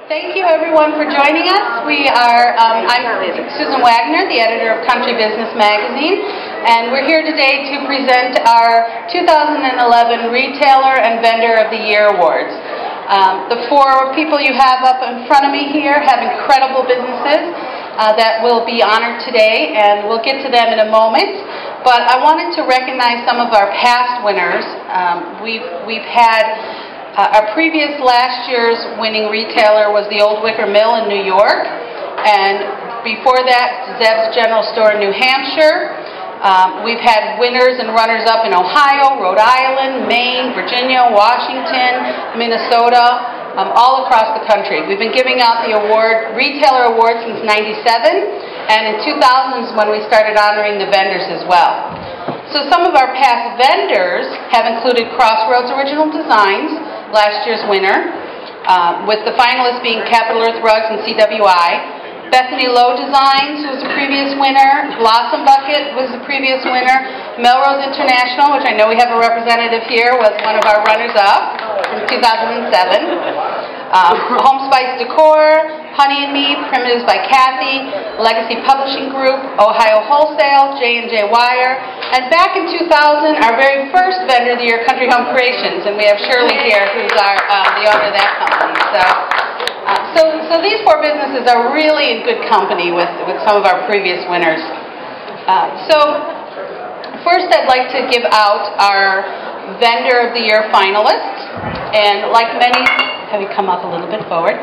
Thank you everyone for joining us. I'm Susan Wagner, the editor of Country Business Magazine, and we're here today to present our 2011 Retailer and Vendor of the Year Awards. The four people you have up in front of me here have incredible businesses that will be honored today, and we'll get to them in a moment. But I wanted to recognize some of our past winners. We've had our previous last year's winning retailer was the Old Wicker Mill in New York, and before that, Zeb's General Store in New Hampshire. We've had winners and runners-up in Ohio, Rhode Island, Maine, Virginia, Washington, Minnesota, all across the country. We've been giving out the Retailer Award since '97, and in 2000 is when we started honoring the vendors as well. So some of our past vendors have included Crossroads Original Designs, last year's winner, with the finalists being Capital Earth Rugs and CWI. Bethany Lowe Designs was the previous winner. Blossom Bucket was the previous winner. Melrose International, which I know we have a representative here, was one of our runners-up from 2007. Home Spice Decor, Honey and Me, Primitives by Kathy, Legacy Publishing Group, Ohio Wholesale, J&J Wire, and back in 2000, our very first vendor of the year, Country Home Creations, and we have Shirley here, who's the owner of that company. So these four businesses are really in good company with some of our previous winners. So first, I'd like to give out our Vendor of the Year finalists, and like many, have you come up a little bit forward?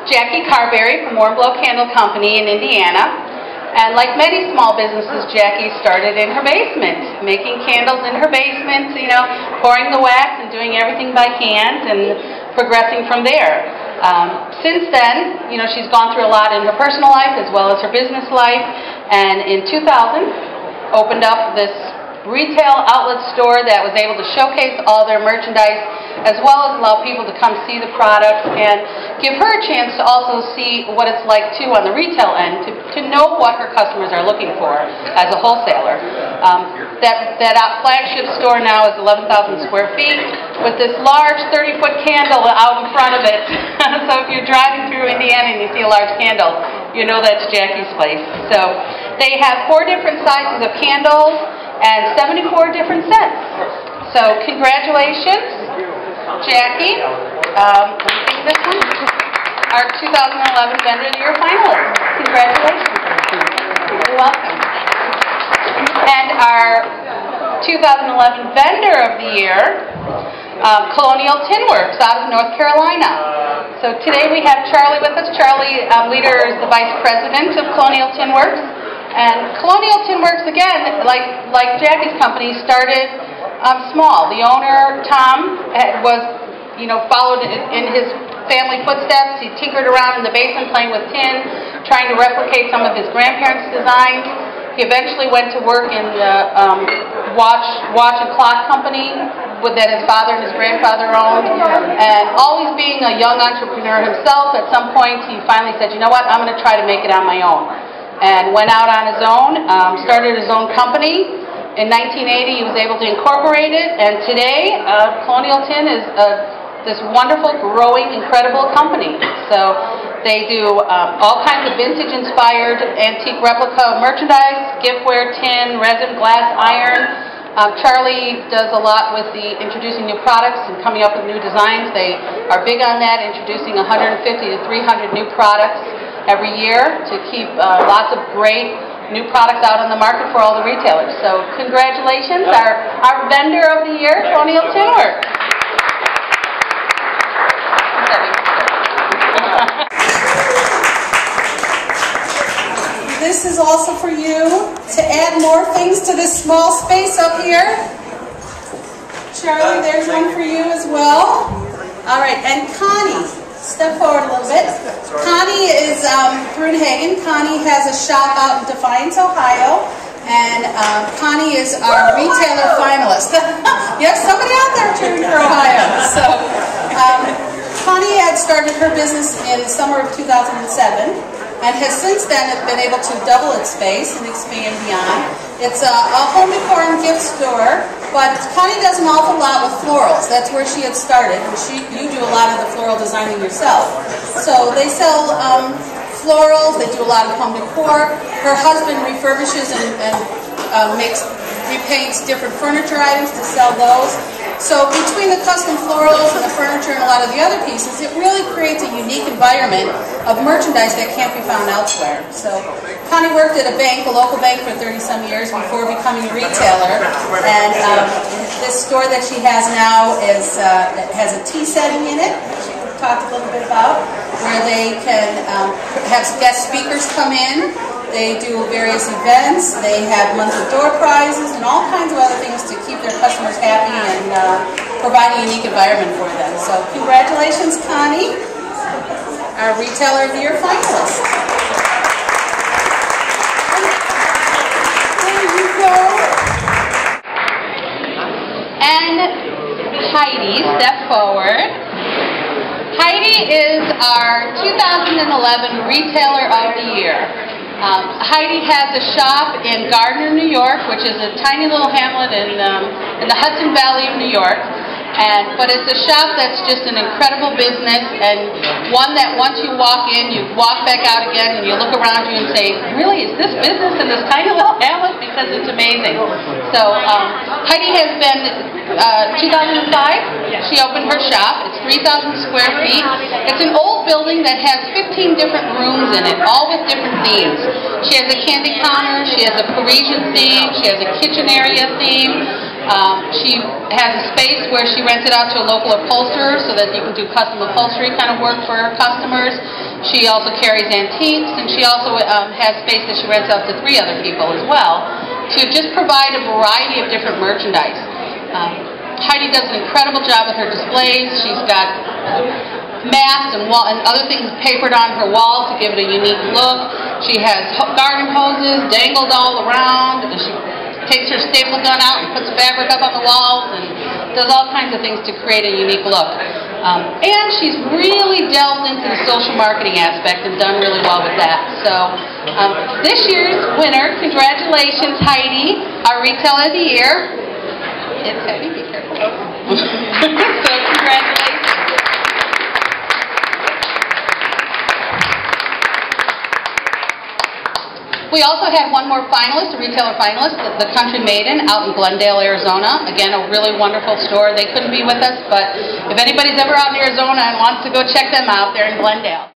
Jackie Carberry from Warm Glow Candle Company in Indiana. And like many small businesses, Jackie started in her basement, making candles in her basement, pouring the wax and doing everything by hand and progressing from there. Since then, she's gone through a lot in her personal life as well as her business life, and in 2000 opened up this retail outlet store that was able to showcase all their merchandise as well as allow people to come see the products and give her a chance to also see what it's like too on the retail end to know what her customers are looking for as a wholesaler. That flagship store now is 11,000 square feet with this large 30-foot candle out in front of it. So if you're driving through Indiana and you see a large candle, you know that's Jackie's place. So they have 4 different sizes of candles and 74 different scents. So congratulations, Jackie. This one, our 2011 Vendor of the Year finalist. Congratulations. You're welcome. And our 2011 Vendor of the Year, Colonial Tin Works out of North Carolina. So today we have Charlie with us. Charlie Leader is the Vice President of Colonial Tin Works. And Colonial Tin Works, again, like Jackie's company, started small. The owner, Tom, followed in his family footsteps. He tinkered around in the basement playing with tin, trying to replicate some of his grandparents' designs. He eventually went to work in the watch and clock company that his father and his grandfather owned. And always being a young entrepreneur himself, at some point he finally said, you know what, I'm going to try to make it on my own. And went out on his own, started his own company. In 1980, he was able to incorporate it, and today, Colonial Tin is this wonderful, growing, incredible company. So they do all kinds of vintage-inspired antique replica merchandise, giftware, tin, resin, glass, iron. Charlie does a lot with introducing new products and coming up with new designs. They are big on that, introducing 150 to 300 new products every year to keep lots of great new products out on the market for all the retailers. So congratulations, our Vendor of the Year, Colonial Tin Works. This is also for you to add more things to this small space up here. Charlie, there's one for you as well. All right, and Connie. Step forward a little bit. Connie is Brunhagen. Connie has a shop out in Defiance, Ohio, and Connie is our retailer finalist. You have somebody out there cheering for Ohio. So Connie had started her business in the summer of 2007 and has since then been able to double its space and expand beyond. It's a home decor and gift store, but Connie does an awful lot with florals. That's where she had started, and you do a lot of the floral designing yourself. So they sell florals, they do a lot of home decor. Her husband refurbishes and repaints different furniture items to sell those. So between the custom florals and the furniture and a lot of the other pieces, it really creates a unique environment of merchandise that can't be found elsewhere. So Connie worked at a bank, a local bank, for 30-some years before becoming a retailer. And this store that she has now has a tea setting in it, which she talked a little bit about, where they can have guest speakers come in. They do various events. They have monthly door prizes and all kinds of other things to keep their customers happy and provide a unique environment for them. So congratulations, Connie, our Retailer of the Year finalist. There you go. And Heidi, step forward. Heidi is our 2011 Retailer of the Year. Heidi has a shop in Gardner, New York, which is a tiny little hamlet in the Hudson Valley of New York. But it's a shop that's just an incredible business, and one that once you walk in, you walk back out again, and you look around you and say, really, is this business in this tiny little hamlet? Because it's amazing. So Heidi has been, 2005, she opened her shop. It's 3,000 square feet. It's an old building that has 15 different rooms in it, all with different themes. She has a candy counter, she has a Parisian theme, she has a kitchen area theme. She has a space where she rents it out to a local upholsterer so that you can do custom upholstery kind of work for her customers. She also carries antiques, and she also has space that she rents out to 3 other people as well to just provide a variety of different merchandise. Heidi does an incredible job with her displays. She's got mats and other things papered on her wall to give it a unique look. She has garden hoses dangled all around. She takes her staple gun out and puts fabric up on the walls and does all kinds of things to create a unique look. And she's really delved into the social marketing aspect and done really well with that. So this year's winner, congratulations, Heidi, our Retailer of the Year. It's heavy, be careful. So congratulations. We also had one more finalist, a retailer finalist, the Country Maiden out in Glendale, Arizona. Again, a really wonderful store. They couldn't be with us, but if anybody's ever out in Arizona and wants to go check them out, they're in Glendale.